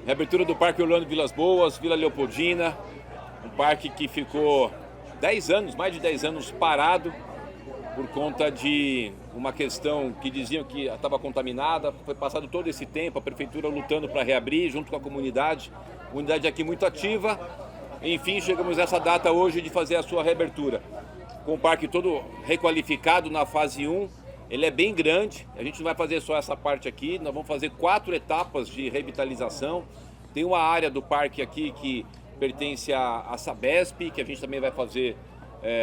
Reabertura do Parque Orlando Vilas Boas, Vila Leopoldina, um parque que ficou 10 anos, mais de 10 anos parado por conta de uma questão que diziam que estava contaminada. Foi passado todo esse tempo, a prefeitura lutando para reabrir junto com a comunidade aqui muito ativa. Enfim, chegamos a essa data hoje de fazer a sua reabertura. Com o parque todo requalificado na fase 1, ele é bem grande, a gente não vai fazer só essa parte aqui, nós vamos fazer 4 etapas de revitalização. Tem uma área do parque aqui que pertence à Sabesp, que a gente também vai fazer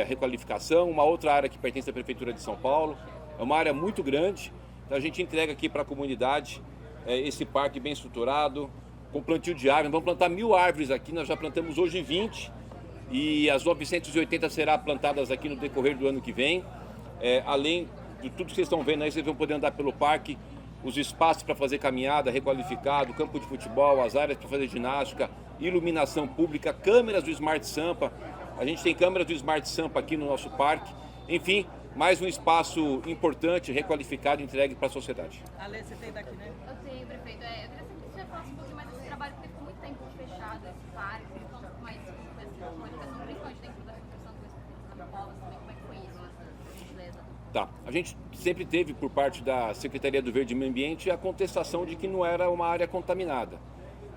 requalificação, uma outra área que pertence à Prefeitura de São Paulo. É uma área muito grande, então a gente entrega aqui para a comunidade esse parque bem estruturado, com plantio de árvores. Vamos plantar 1.000 árvores aqui, nós já plantamos hoje 20 e as 980 serão plantadas aqui no decorrer do ano que vem. Além de tudo que vocês estão vendo aí, vocês vão poder andar pelo parque, os espaços para fazer caminhada requalificado, campo de futebol, as áreas para fazer ginástica, iluminação pública, câmeras do Smart Sampa. A gente tem câmeras do Smart Sampa aqui no nosso parque. Enfim, mais um espaço importante, requalificado e entregue para a sociedade. Ale, você tem daqui, né? Eu tenho, prefeito. Eu queria saber se você falasse um pouquinho mais desse trabalho, porque ficou muito tempo fechado esse parque, então mais comunicação, principalmente dentro da construção do Povas também, como é que foi isso, essa gentileza? Tá. A gente sempre teve, por parte da Secretaria do Verde e Meio Ambiente, a contestação de que não era uma área contaminada.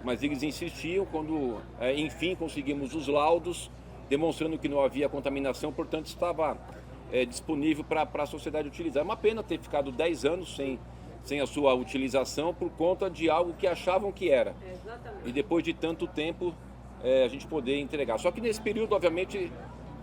Mas eles insistiam quando, enfim, conseguimos os laudos, demonstrando que não havia contaminação, portanto estava disponível para a sociedade utilizar. É uma pena ter ficado 10 anos sem a sua utilização por conta de algo que achavam que era. Exatamente. E depois de tanto tempo a gente poder entregar. Só que nesse período, obviamente,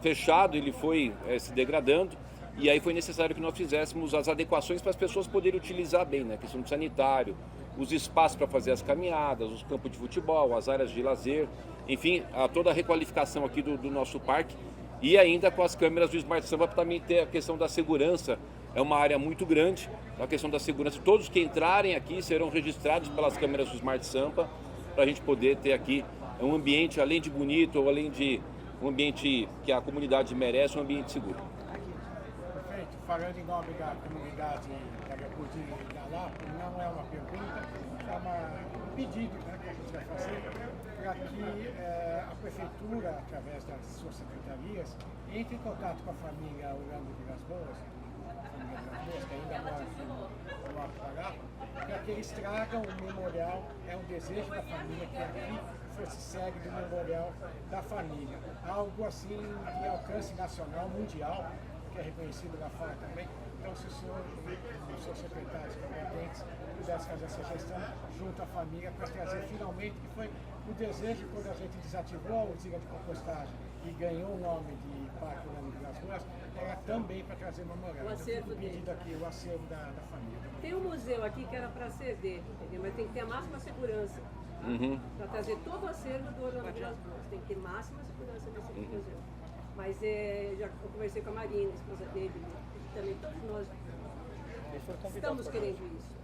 fechado, ele foi se degradando. E aí foi necessário que nós fizéssemos as adequações para as pessoas poderem utilizar bem, né? A questão do sanitário, os espaços para fazer as caminhadas, os campos de futebol, as áreas de lazer, enfim, toda a requalificação aqui do nosso parque. E ainda com as câmeras do Smart Sampa para também ter a questão da segurança. É uma área muito grande, a questão da segurança. Todos que entrarem aqui serão registrados pelas câmeras do Smart Sampa, para a gente poder ter aqui um ambiente, além de bonito, ou além de um ambiente que a comunidade merece, um ambiente seguro. Perfeito. Falando em nome da comunidade da Leopoldina e da Lapa, não é uma pergunta, é um pedido, né, que a gente vai fazer para que a Prefeitura, através das suas secretarias, entre em contato com a família Orlando Vilas Boas, que ainda mora aqui no Alto Pará, para que eles tragam o memorial. É um desejo da família que aqui fosse sede do memorial da família. Algo assim de alcance nacional, mundial, que é reconhecido lá fora também. Então, se o senhor e os seus secretários competentes pudessem fazer essa gestão junto à família para trazer finalmente, que foi o desejo quando a gente desativou a usina de compostagem e ganhou o nome de Parque Orlando Vilas Boas, era também para trazer memorial. O acervo então, pedido aqui, o acervo da família. Tem um museu aqui que era para ceder, entendeu? Mas tem que ter a máxima segurança. Para trazer todo o acervo do Orlando Vilas Boas. Tem que ter máxima segurança desse museu. Mas já eu conversei com a Marina, a esposa dele, e também todos nós estamos querendo isso.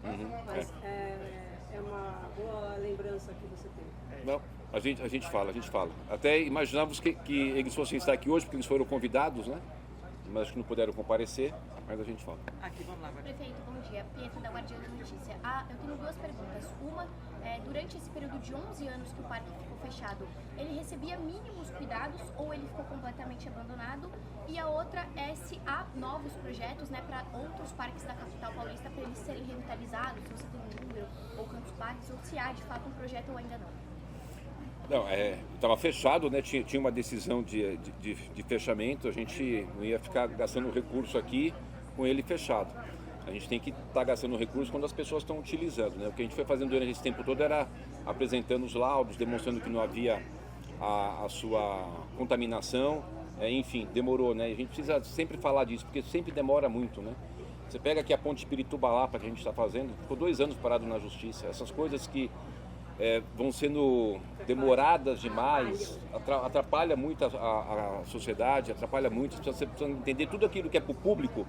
Mas é uma boa lembrança que você tem. Não, a gente fala. Até imaginávamos que eles fossem estar aqui hoje, porque eles foram convidados, né? Mas acho que não puderam comparecer, mas a gente fala. Aqui, vamos lá. Prefeito, bom dia. Pietro da Guardiã da Notícia. Eu tenho 2 perguntas. Uma, durante esse período de 11 anos que o parque ficou fechado, ele recebia mínimos cuidados ou ele ficou completamente abandonado? E a outra é se há novos projetos, né, para outros parques da capital paulista para eles serem revitalizados, se você tem um número, ou quantos parques, ou se há de fato um projeto ou ainda não? Não, estava fechado, né? Tinha uma decisão de fechamento, a gente não ia ficar gastando recurso aqui com ele fechado. A gente tem que estar gastando recurso quando as pessoas estão utilizando, né? O que a gente foi fazendo durante esse tempo todo era apresentando os laudos, demonstrando que não havia a sua contaminação, enfim, demorou, né? A gente precisa sempre falar disso, porque sempre demora muito, né? Você pega aqui a ponte Pirituba-Lapa que a gente está fazendo, ficou 2 anos parado na justiça. Essas coisas que vão sendo demoradas demais, atrapalha muito a sociedade, atrapalha muito, as pessoas precisam entender tudo aquilo que é para o público,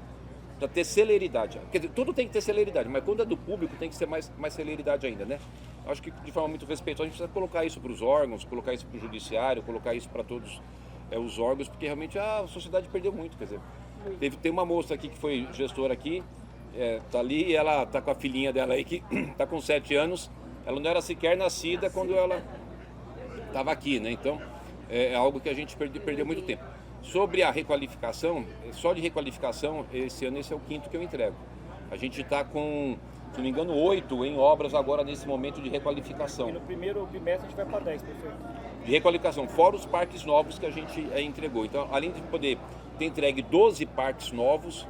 para ter celeridade. Quer dizer, tudo tem que ter celeridade, mas quando é do público tem que ser mais celeridade ainda, né? Acho que de forma muito respeitosa a gente precisa colocar isso para os órgãos, colocar isso para o judiciário, colocar isso para todos os órgãos, porque realmente a sociedade perdeu muito, quer dizer. Tem uma moça aqui que foi gestora aqui, tá ali, e ela tá com a filhinha dela aí que tá com 7 anos, ela não era sequer nascida quando ela estava aqui, né? Então, é algo que a gente perdeu muito tempo. Sobre a requalificação, só de requalificação, esse ano esse é o 5º que eu entrego. A gente está com, se não me engano, 8 em obras agora nesse momento de requalificação. E no primeiro bimestre a gente vai para 10, prefeito. De requalificação, fora os parques novos que a gente entregou. Então, além de poder ter entregue 12 parques novos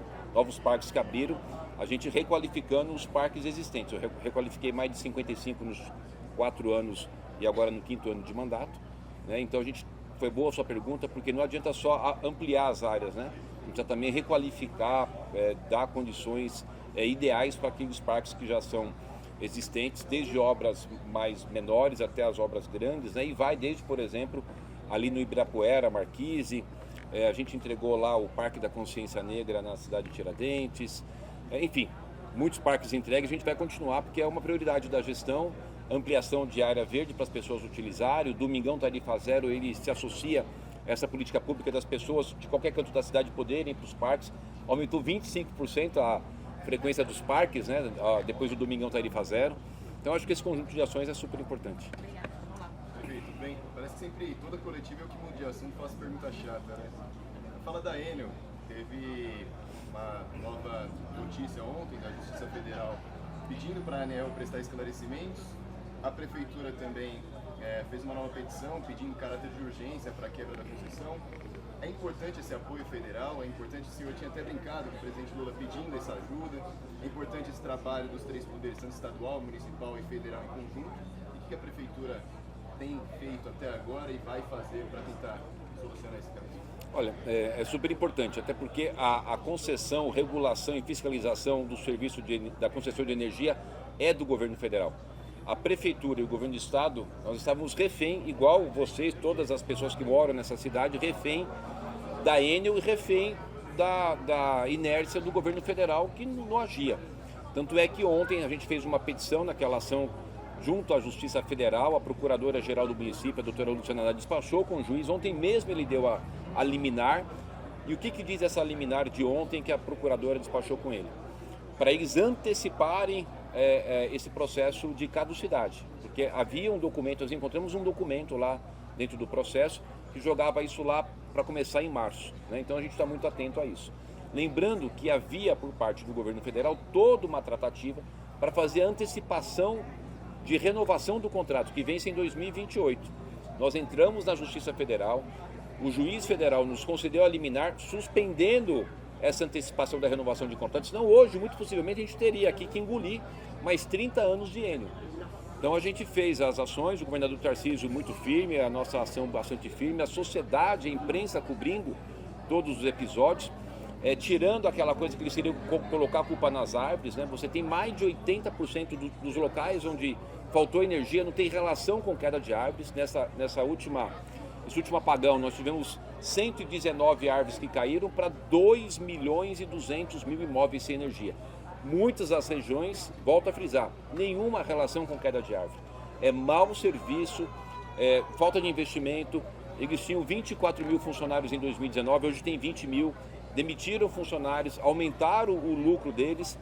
parques que abriram, a gente requalificando os parques existentes. Eu requalifiquei mais de 55 nos 4 anos e agora no 5º ano de mandato, né? Então, foi boa a sua pergunta, porque não adianta só ampliar as áreas, né? A gente precisa também requalificar, dar condições ideais para aqueles parques que já são existentes, desde obras mais menores até as obras grandes, né? E vai desde, por exemplo, ali no Ibirapuera, Marquise, a gente entregou lá o Parque da Consciência Negra na cidade de Tiradentes, enfim, muitos parques entregues. A gente vai continuar porque é uma prioridade da gestão, ampliação de área verde para as pessoas utilizarem. O Domingão Tarifa Zero, ele se associa a essa política pública das pessoas de qualquer canto da cidade poderem ir para os parques. Aumentou 25% a frequência dos parques, né, depois do Domingão Tarifa Zero. Então acho que esse conjunto de ações é super importante. Obrigada. Vamos lá. Perfeito, bem, parece que sempre toda coletiva é o que muda de assunto, faço pergunta chata, né? Fala da Enel, teve uma nova notícia ontem da Justiça Federal pedindo para a ANEEL prestar esclarecimentos. A Prefeitura também fez uma nova petição pedindo caráter de urgência para a quebra da concessão. É importante esse apoio federal, é importante, o senhor tinha até brincado com o presidente Lula pedindo essa ajuda, é importante esse trabalho dos 3 poderes, tanto estadual, municipal e federal em conjunto. E o que a Prefeitura tem feito até agora e vai fazer para tentar solucionar esse caso? Olha, é super importante, até porque a concessão, regulação e fiscalização do serviço da concessão de energia é do governo federal. A Prefeitura e o governo do Estado, nós estávamos refém, igual vocês, todas as pessoas que moram nessa cidade, refém da Enel e refém da inércia do governo federal que não agia. Tanto é que ontem a gente fez uma petição naquela ação junto à Justiça Federal, a Procuradora-Geral do município, a doutora Luciana Haddad, despachou com o juiz. Ontem mesmo ele deu a liminar. E o que diz essa liminar de ontem que a Procuradora despachou com ele? Para eles anteciparem esse processo de caducidade. Porque havia um documento, nós encontramos um documento lá dentro do processo que jogava isso lá para começar em março, né? Então a gente está muito atento a isso. Lembrando que havia por parte do governo federal toda uma tratativa para fazer a antecipação de renovação do contrato, que vence em 2028. Nós entramos na Justiça Federal, o juiz federal nos concedeu a liminar, suspendendo essa antecipação da renovação de contrato. Senão hoje, muito possivelmente, a gente teria aqui que engolir mais 30 anos de Enel. Então a gente fez as ações, o governador Tarcísio muito firme, a nossa ação bastante firme, a sociedade, a imprensa cobrindo todos os episódios, tirando aquela coisa que eles queriam colocar a culpa nas árvores, né? Você tem mais de 80% dos locais onde faltou energia, não tem relação com queda de árvores. Nesse último apagão, nós tivemos 119 árvores que caíram para 2.200.000 imóveis sem energia. Muitas das regiões, volto a frisar, nenhuma relação com queda de árvore. É mau serviço, falta de investimento. Eles tinham 24 mil funcionários em 2019, hoje tem 20 mil. Demitiram funcionários, aumentaram o lucro deles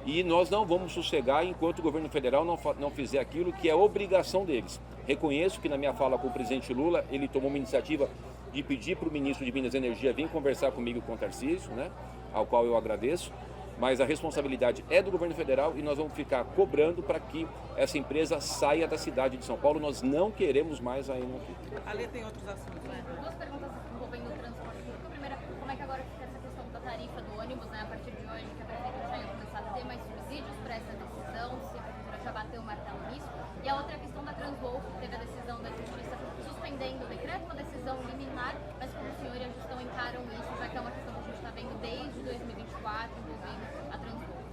e nós não vamos sossegar enquanto o governo federal não fizer aquilo que é obrigação deles. Reconheço que na minha fala com o presidente Lula, ele tomou uma iniciativa de pedir para o ministro de Minas e Energia vir conversar comigo com o Tarcísio, né, ao qual eu agradeço, mas a responsabilidade é do governo federal e nós vamos ficar cobrando para que essa empresa saia da cidade de São Paulo. Nós não queremos mais a Enel aqui. Ali tem outros assuntos, né? Duas perguntas envolvendo o transporte público. A primeira, como é que agora fica essa questão da tarifa do ônibus, né? A partir de hoje, que a prefeitura já ia começar a ter mais subsídios para essa decisão, se a prefeitura já bateu o martelo nisso. E a outra é a questão da Transvolf, que teve a decisão da Justiça suspendendo o decreto, uma decisão liminar, mas como o senhor e a gestão encaram isso, já que é uma questão que a gente está vendo desde 2024, envolvendo a Transvolf.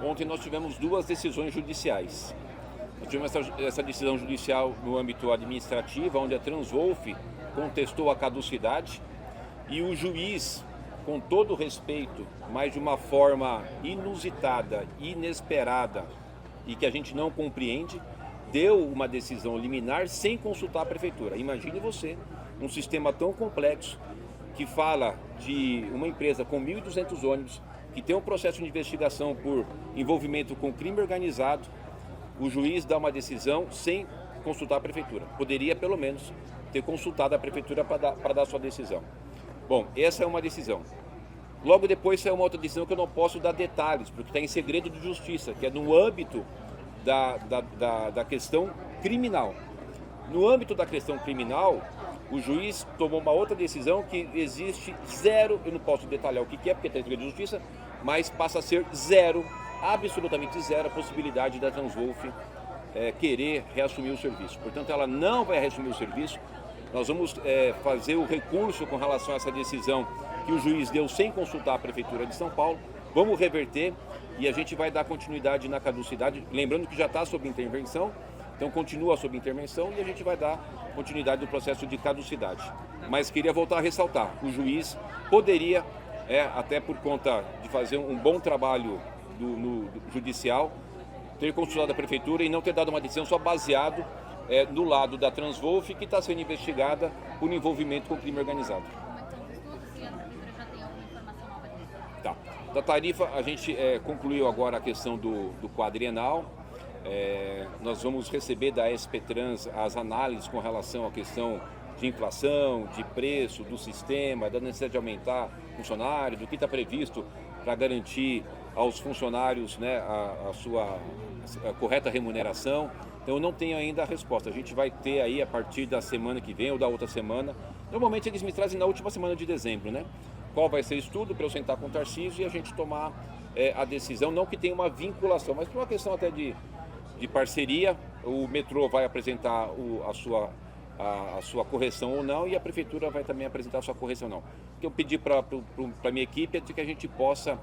Ontem nós tivemos 2 decisões judiciais. Nós tivemos essa decisão judicial no âmbito administrativo, onde a Transvolf contestou a caducidade e o juiz, com todo respeito, mas de uma forma inusitada, inesperada e que a gente não compreende, deu uma decisão liminar sem consultar a prefeitura. Imagine você, um sistema tão complexo que fala de uma empresa com 1.200 ônibus, que tem um processo de investigação por envolvimento com crime organizado, o juiz dá uma decisão sem consultar a prefeitura. Poderia, pelo menos, ter consultado a prefeitura para dar sua decisão. Bom, essa é uma decisão. Logo depois sai uma outra decisão que eu não posso dar detalhes, porque está em segredo de justiça, que é no âmbito da questão criminal. No âmbito da questão criminal, o juiz tomou uma outra decisão que existe zero, eu não posso detalhar o que é, porque está em segredo de justiça, mas passa a ser zero, absolutamente zero, a possibilidade da Transwolf querer reassumir o serviço. Portanto, ela não vai reassumir o serviço. Nós vamos fazer o recurso com relação a essa decisão que o juiz deu sem consultar a Prefeitura de São Paulo. Vamos reverter e a gente vai dar continuidade na caducidade, lembrando que já está sob intervenção, então continua sob intervenção e a gente vai dar continuidade do processo de caducidade. Mas queria voltar a ressaltar, o juiz poderia, até por conta de fazer um bom trabalho no judicial, ter consultado a Prefeitura e não ter dado uma decisão só baseado no lado da Transwolf, que está sendo investigada por envolvimento com crime organizado. Tá. Da tarifa, a gente concluiu agora a questão do quadrienal. Nós vamos receber da SP Trans as análises com relação à questão de inflação, de preço, do sistema, da necessidade de aumentar funcionário, do que está previsto para garantir aos funcionários, né, a sua correta remuneração. Então eu não tenho ainda a resposta. A gente vai ter aí a partir da semana que vem ou da outra semana. Normalmente eles me trazem na última semana de dezembro, né? Qual vai ser o estudo para eu sentar com o Tarcísio e a gente tomar a decisão, não que tenha uma vinculação, mas por uma questão até de parceria. O metrô vai apresentar a sua correção ou não e a prefeitura vai também apresentar a sua correção ou não. O que eu pedi para a minha equipe é de que a gente possa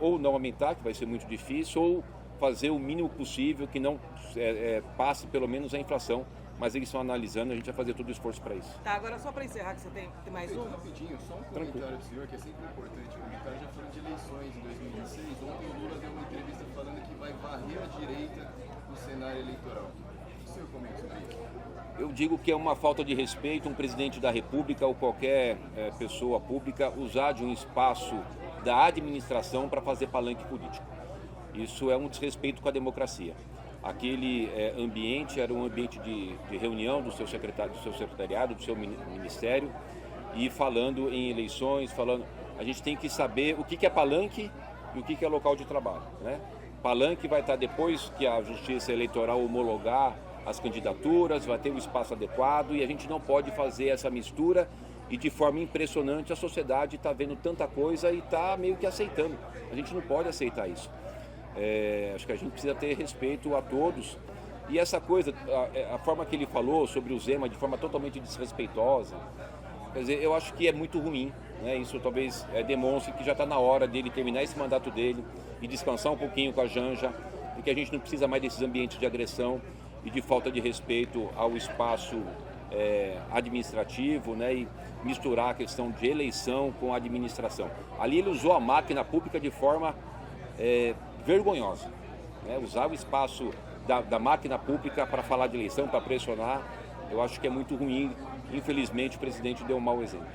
ou não aumentar, que vai ser muito difícil, ou fazer o mínimo possível que não passe pelo menos a inflação, mas eles estão analisando, a gente vai fazer todo o esforço para isso. Tá, agora só para encerrar, que você tem mais um? Rapidinho, só um comentário do senhor, que é sempre importante comentar, já falando de eleições em 2016, ontem o Lula deu uma entrevista falando que vai varrer a direita no cenário eleitoral. O que o senhor comenta sobre isso? Eu digo que é uma falta de respeito um presidente da República ou qualquer pessoa pública usar de um espaço da administração para fazer palanque político. Isso é um desrespeito com a democracia. Aquele ambiente era um ambiente de reunião do seu secretariado, do seu ministério, e falando em eleições, a gente tem que saber o que é palanque e o que é local de trabalho, né? Palanque vai estar depois que a Justiça Eleitoral homologar as candidaturas, vai ter um espaço adequado e a gente não pode fazer essa mistura e de forma impressionante a sociedade está vendo tanta coisa e está meio que aceitando. A gente não pode aceitar isso. Acho que a gente precisa ter respeito a todos. E essa coisa, a forma que ele falou sobre o Zema de forma totalmente desrespeitosa, quer dizer, eu acho que é muito ruim, né? Isso talvez demonstre que já está na hora dele terminar esse mandato dele e descansar um pouquinho com a Janja, e que a gente não precisa mais desses ambientes de agressão e de falta de respeito ao espaço administrativo, né? E misturar a questão de eleição com a administração. Ali ele usou a máquina pública de forma vergonhosa, né? Usar o espaço da máquina pública para falar de eleição, para pressionar, eu acho que é muito ruim. Infelizmente o presidente deu um mau exemplo.